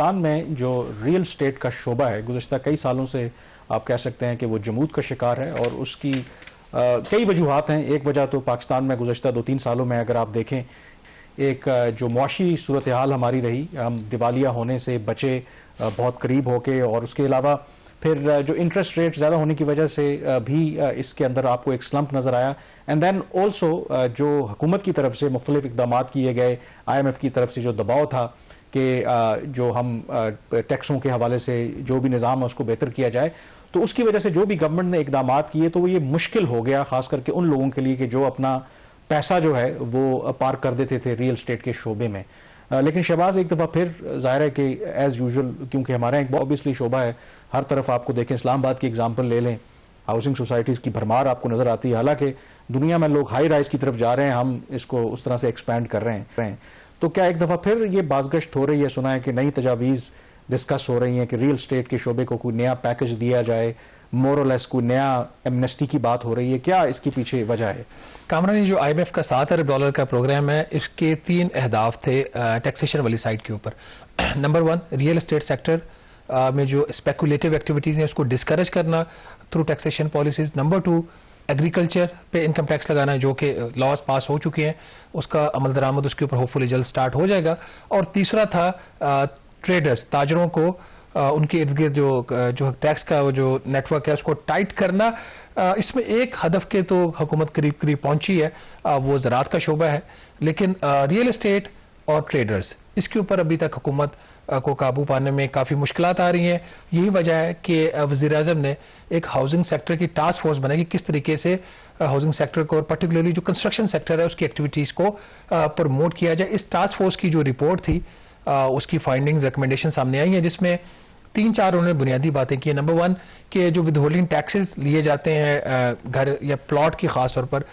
पाकिस्तान में जो real estate का शोबा है गुज़श्ता कई सालों से आप कह सकते हैं कि वो जमूद का शिकार है, और उसकी कई वजूहात हैं। एक वजह तो पाकिस्तान में गुज़श्ता 2-3 सालों में अगर आप देखें, एक जो मुआशी सूरत हाल हमारी रही, हम दिवालिया होने से बचे बहुत करीब होके, और उसके अलावा फिर जो इंटरेस्ट रेट ज़्यादा होने की वजह से भी इसके अंदर आपको एक स्लम्प नज़र आया। एंड देन ऑल्सो जो हुकूमत की तरफ से मुख्तलिफ इकदाम किए गए, IMF की तरफ से जो दबाव था कि जो हम टैक्सों के हवाले से जो भी निज़ाम है उसको बेहतर किया जाए, तो उसकी वजह से जो भी गवर्नमेंट ने इकदाम किए तो ये मुश्किल हो गया, ख़ास करके उन लोगों के लिए कि जो अपना पैसा जो है वो पार्क कर देते थे रियल स्टेट के शोबे में। लेकिन शहबाज, एक दफ़ा फिर ज़ाहिर है कि एज़ यूजुअल, क्योंकि हमारा एक ऑब्वियसली शोबा है, हर तरफ आपको देखें, इस्लामाबाद की एग्जांपल ले लें, हाउसिंग सोसाइटीज़ की भरमार आपको नज़र आती है। हालांकि दुनिया में लोग हाई राइज की तरफ जा रहे हैं, हम इसको उस तरह से एक्सपैंड कर रहे हैं। तो क्या एक दफ़ा फिर ये बाज़गश्त हो रही है? सुना है कि नई तजावीज़ डिस्कस हो रही हैं कि रियल स्टेट के शोबे को कोई नया पैकेज दिया जाए, मोर और लेस कोई नया एमनेस्टी की बात हो रही है। क्या इसके पीछे वजह है? कामरान, ये जो IMF का $7 अरब का प्रोग्राम है, इसके 3 अहदाफ थे टैक्सेशन वाली साइड के ऊपर। नंबर 1, रियल एस्टेट सेक्टर में जो स्पेकुलेटिव एक्टिविटीज़ हैं उसको डिस्करेज करना through taxation policies. Number 2, agriculture पे इनकम टैक्स लगाना, जो कि लॉज पास हो चुके हैं, उसका अमल दरामद उसके ऊपर होपफुली जल्द स्टार्ट हो जाएगा। और तीसरा था ट्रेडर्स, ताजरों को उनके इर्द गिर्द जो टैक्स का जो नेटवर्क है उसको टाइट करना। इसमें एक हदफ के तो हुकूमत करीब करीब पहुंची है, वो ज़राअत का शोबा है, लेकिन रियल एस्टेट और ट्रेडर्स, इसके ऊपर अभी तक हुकूमत को काबू पाने में काफ़ी मुश्किलात आ रही हैं। यही वजह है कि वज़ीर-ए-आज़म ने एक हाउसिंग सेक्टर की टास्क फोर्स बनाई कि किस तरीके से हाउसिंग सेक्टर को और पर्टिकुलरली जो कंस्ट्रक्शन सेक्टर है उसकी एक्टिविटीज़ को प्रमोट किया जाए। इस टास्क फोर्स की जो रिपोर्ट थी, उसकी फाइंडिंग्स, रिकमेंडेशन सामने आई हैं, जिसमें 3-4 उन्होंने बुनियादी बातें की। नंबर 1 कि जो विदहोल्डिंग टैक्सेस लिए जाते हैं घर या प्लॉट की खास तौर पर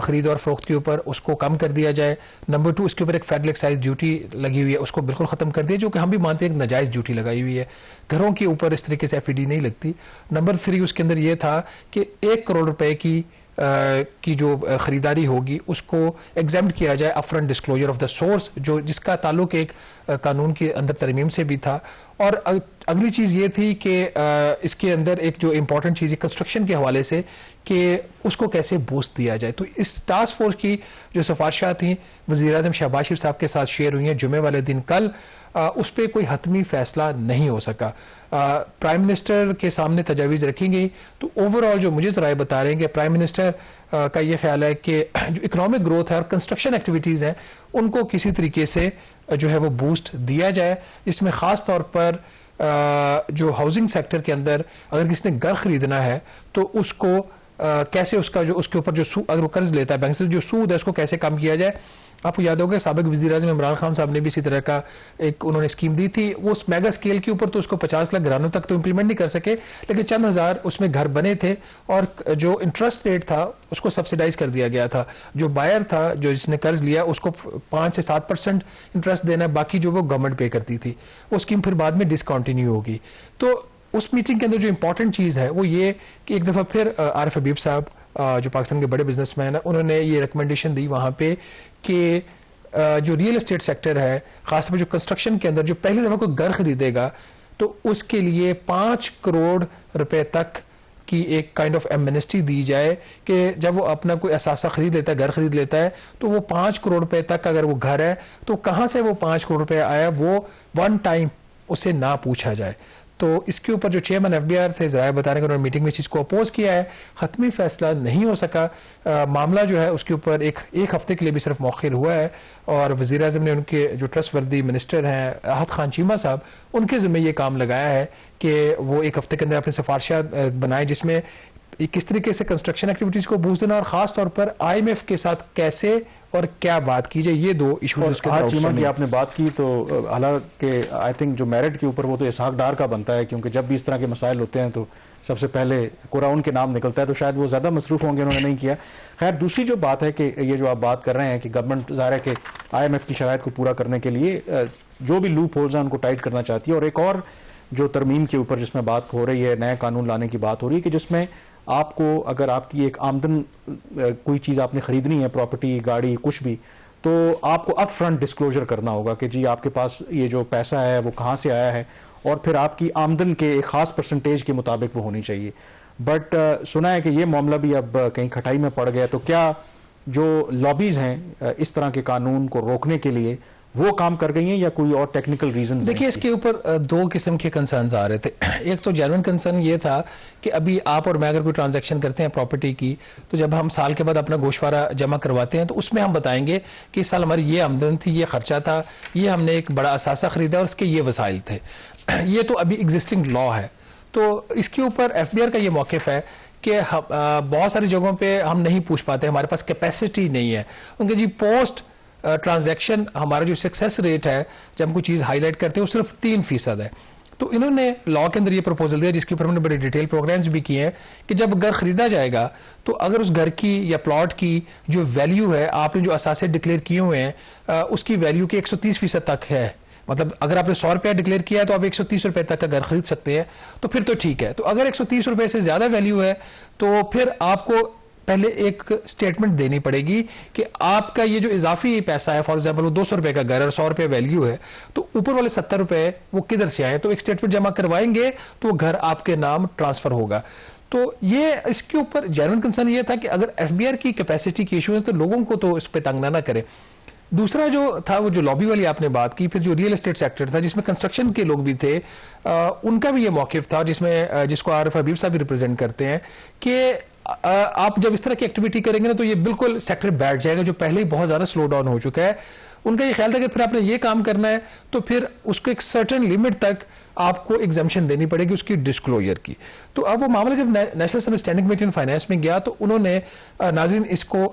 ख़रीद और फरोख्त के ऊपर, उसको कम कर दिया जाए। नंबर 2, इसके ऊपर एक फेडरल एक्साइज ड्यूटी लगी हुई है, उसको बिल्कुल ख़त्म कर दिया, जो कि हम भी मानते हैं एक नाजायज़ ड्यूटी लगाई हुई है। घरों के ऊपर इस तरीके से FED नहीं लगती। नंबर 3, उसके अंदर ये था कि 1 करोड़ रुपए की जो ख़रीदारी होगी उसको एग्जाम्प्ट किया जाए upfront disclosure of the source, जो जिसका ताल्लुक एक कानून के अंदर तरमीम से भी था। और अगली चीज़ ये थी कि इसके अंदर एक जो इम्पॉर्टेंट चीज़ है कंस्ट्रक्शन के हवाले से कि उसको कैसे बूस्ट दिया जाए। तो इस टास्क फोर्स की जो सिफारिशात थी वज़ीर-ए-आज़म शहबाज शरीफ साहब के साथ शेयर हुई हैं जुमे वाले दिन कल, उस पर कोई हतमी फैसला नहीं हो सका। प्राइम मिनिस्टर के सामने तजावीज़ रखी गई, तो ओवरऑल जो मुझे ज़राए बता रहे हैं कि प्राइम मिनिस्टर का ये ख्याल है कि जो इकोनॉमिक ग्रोथ है और कंस्ट्रक्शन एक्टिविटीज़ हैं उनको किसी तरीके से जो है वो बूस्ट दिया जाए। इसमें ख़ास तौर पर जो हाउसिंग सेक्टर के अंदर अगर किसी ने घर खरीदना है तो उसको कैसे उसका जो उसके ऊपर जो अगर वो कर्ज लेता है बैंक से, जो सूद है उसको कैसे कम किया जाए। आपको याद होगा साबिक वज़ीर-ए-आज़म इमरान खान साहब ने भी इसी तरह का एक उन्होंने स्कीम दी थी। वो उस मेगा स्केल के ऊपर तो उसको 50 लाख घरानों तक तो इम्प्लीमेंट नहीं कर सके, लेकिन चंद हज़ार उसमें घर बने थे और जो इंटरेस्ट रेट था उसको सब्सिडाइज कर दिया गया था। जो बायर था, जो जिसने कर्ज लिया, उसको 5 से 7% इंटरेस्ट देना है, बाकी जो वो गवर्नमेंट पे करती थी। वो स्कीम फिर बाद में डिसकंटिन्यू होगी। तो उस मीटिंग के अंदर जो इंपॉर्टेंट चीज़ है वो ये कि एक दफ़ा फिर आरिफ हबीब साहब जो पाकिस्तान के बड़े बिजनेसमैन हैं, उन्होंने ये रिकमेंडेशन दी वहाँ पे कि जो रियल एस्टेट सेक्टर है, खासतौर पर जो कंस्ट्रक्शन के अंदर जो पहली दफ़ा कोई घर खरीदेगा तो उसके लिए 5 करोड़ रुपए तक की एक काइंड ऑफ एमनेस्टी दी जाए कि जब वो अपना कोई असासा खरीद लेता है, घर खरीद लेता है, तो वो 5 करोड़ रुपए तक अगर वो घर है तो कहाँ से वो 5 करोड़ रुपए आया वो वन टाइम उससे ना पूछा जाए। तो इसके ऊपर जो चेयरमैन FBR थे ज़राए बता रहे हैं कि उन्होंने मीटिंग में इस चीज़ को अपोज किया है। हतमी फैसला नहीं हो सका, मामला जो है उसके ऊपर एक हफ्ते के लिए भी सिर्फ मौखिर हुआ है और वज़ीर-ए-आज़म ने उनके जो ट्रस्टवर्दी मिनिस्टर हैं अहद खान चीमा साहब, उनके ज़िम्मे ये काम लगाया है कि वो 1 हफ्ते के अंदर अपनी सिफारिशात बनाए जिसमें किस तरीके से कंस्ट्रक्शन एक्टिविटीज़ को बूस्ट देना और ख़ास तौर पर IMF के साथ कैसे और क्या बात की जाए। ये 2 इशूज़ की आपने बात की, तो हालांकि आई थिंक जो मेरिट के ऊपर वो तो इसहाक डार का बनता है, क्योंकि जब भी इस तरह के मसाइल होते हैं तो सबसे पहले कुरान के नाम निकलता है, तो शायद वो ज़्यादा मसरूफ़ होंगे, उन्होंने नहीं किया। खैर, दूसरी जो बात है कि ये जो आप बात कर रहे हैं कि गवर्नमेंट ज़ाहिर है कि IMF की शराइत को पूरा करने के लिए जो भी लूप होल्स हैं उनको टाइट करना चाहती है, और एक और जो तरमीम के ऊपर जिसमें बात हो रही है, नया कानून लाने की बात हो रही है कि जिसमें आपको अगर आपकी एक आमदन कोई चीज़ आपने ख़रीदनी है, प्रॉपर्टी, गाड़ी, कुछ भी, तो आपको अप फ्रंट डिस्क्लोजर करना होगा कि जी आपके पास ये जो पैसा है वो कहाँ से आया है, और फिर आपकी आमदन के एक ख़ास परसेंटेज के मुताबिक वो होनी चाहिए। बट सुना है कि ये मामला भी अब कहीं खटाई में पड़ गया, तो क्या जो लॉबीज़ हैं इस तरह के कानून को रोकने के लिए वो काम कर गई हैं या कोई और टेक्निकल रीजन? देखिए, इसके ऊपर दो किस्म के कंसर्न्स आ रहे थे। एक तो जेन्युइन कंसर्न ये था कि अभी आप और मैं अगर कोई ट्रांजैक्शन करते हैं प्रॉपर्टी की, तो जब हम साल के बाद अपना गोशवारा जमा करवाते हैं तो उसमें हम बताएंगे कि इस साल हमारी ये आमदन थी, ये खर्चा था, ये हमने एक बड़ा असासा खरीदा और उसके ये वसाइल थे। ये तो अभी एग्जिस्टिंग लॉ है। तो इसके ऊपर एफबीआर का ये मौक़िफ़ है कि बहुत सारी जगहों पे हम नहीं पूछ पाते, हमारे पास कैपेसिटी नहीं है उनके। जी पोस्ट ट्रांजैक्शन हमारा जो सक्सेस रेट है जब हम कोई चीज़ हाईलाइट करते हैं वो सिर्फ 3% है। तो इन्होंने लॉ के अंदर ये प्रपोजल दिया जिसके ऊपर हमने बड़े डिटेल प्रोग्राम्स भी किए हैं कि जब घर खरीदा जाएगा तो अगर उस घर की या प्लॉट की जो वैल्यू है, आपने जो असासे डिक्लेयर किए हुए हैं उसकी वैल्यू के 130% तक है, मतलब अगर आपने 100 रुपया डिक्लेयर किया है तो आप 130 रुपए तक का घर खरीद सकते हैं, तो फिर तो ठीक है। तो अगर 130 रुपए से ज्यादा वैल्यू है तो फिर आपको पहले एक स्टेटमेंट देनी पड़ेगी कि आपका ये जो इजाफी पैसा है, फॉर एग्जांपल वो 200 रुपए का घर और 100 रुपए वैल्यू है, तो ऊपर वाले 70 रुपए वो किधर से आए। तो एक स्टेटमेंट जमा करवाएंगे तो वो घर आपके नाम ट्रांसफर होगा। तो ये इसके ऊपर जेन्युइन कंसर्न ये था कि अगर एफबीआर की कैपेसिटी की इशू है तो लोगों को तो इस पर तंग ना करे। दूसरा जो था वो जो लॉबी वाली आपने बात की, फिर जो रियल एस्टेट सेक्टर था जिसमें कंस्ट्रक्शन के लोग भी थे, उनका भी ये मौक़िफ़ था जिसमें जिसको आरिफ हबीब साहब भी रिप्रेजेंट करते हैं कि आप जब इस तरह की एक्टिविटी करेंगे ना तो ये बिल्कुल सेक्टर बैठ जाएगा जो पहले ही बहुत ज़्यादा स्लो डाउन हो चुका है। उनका ये ख्याल था कि फिर आपने ये काम करना है तो फिर उसको एक सर्टेन लिमिट तक आपको एग्जाम्शन देनी पड़ेगी उसकी डिस्क्लोजर की। तो अब वो मामला जब national standing committee on finance में गया तो उन्होंने नाज़रीन इसको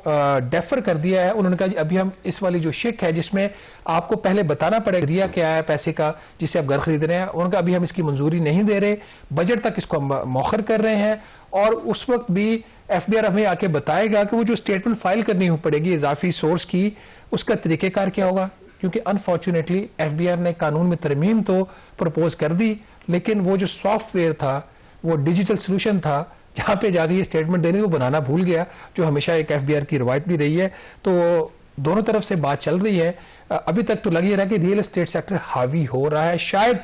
डेफर कर दिया है। उन्होंने कहा अभी हम इस वाली जो शिक है जिसमें आपको पहले बताना पड़ेगा रिया क्या है पैसे का जिससे आप घर खरीद रहे हैं, उनका अभी हम इसकी मंजूरी नहीं दे रहे, बजट तक इसको हम मौखर कर रहे हैं, और उस वक्त भी एफबीआर हमें आके बताएगा कि वो जो स्टेटमेंट फाइल करनी पड़ेगी इजाफी सोर्स की, उसका तरीक़ेकार क्या होगा। क्योंकि अनफॉर्चुनेटली एफबीआर ने कानून में तरमीम तो प्रपोज कर दी, लेकिन वो जो सॉफ्टवेयर था, वो डिजिटल सोल्यूशन था जहां पे जाके ये स्टेटमेंट देने को बनाना भूल गया, जो हमेशा एक एफबीआर की रवायत भी रही है। तो दोनों तरफ से बात चल रही है। अभी तक तो लग ही रहा है कि रियल एस्टेट सेक्टर हावी हो रहा है, शायद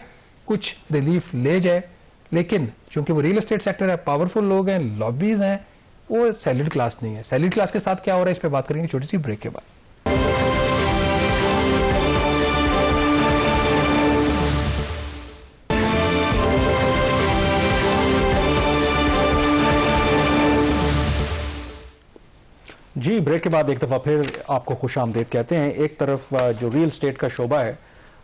कुछ रिलीफ ले जाए, लेकिन चूंकि वो रियल एस्टेट सेक्टर है, पावरफुल लोग हैं, लॉबीज हैं, वो सैलरीड क्लास नहीं है। सैलरीड क्लास के साथ क्या हो रहा है इस पर बात करेंगे छोटी सी ब्रेक के बाद। जी, ब्रेक के बाद एक दफ़ा फिर आपको खुश आमदीद कहते हैं। एक तरफ जो रियल स्टेट का शोबा है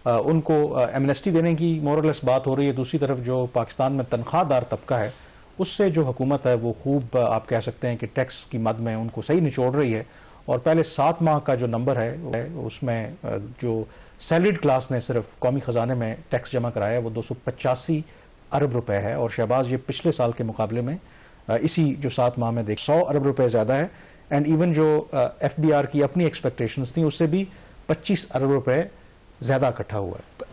उनको एमनेस्टी देने की मोरलेस बात हो रही है, दूसरी तरफ जो पाकिस्तान में तनख्वाहदार तबका है उससे जो हुकूमत है वो खूब आप कह सकते हैं कि टैक्स की मद में उनको सही निचोड़ रही है। और पहले 7 माह का जो नंबर है उसमें जो सैलरीड क्लास ने सिर्फ कौमी ख़जाने में टैक्स जमा कराया है वो 285 अरब रुपए है, और शहबाज ये पिछले साल के मुकाबले में इसी जो 7 माह में 100 अरब रुपए ज़्यादा है। एंड इवन जो एफबीआर की अपनी एक्सपेक्टेशंस थी उससे भी 25 अरब रुपए ज़्यादा इकट्ठा हुआ है।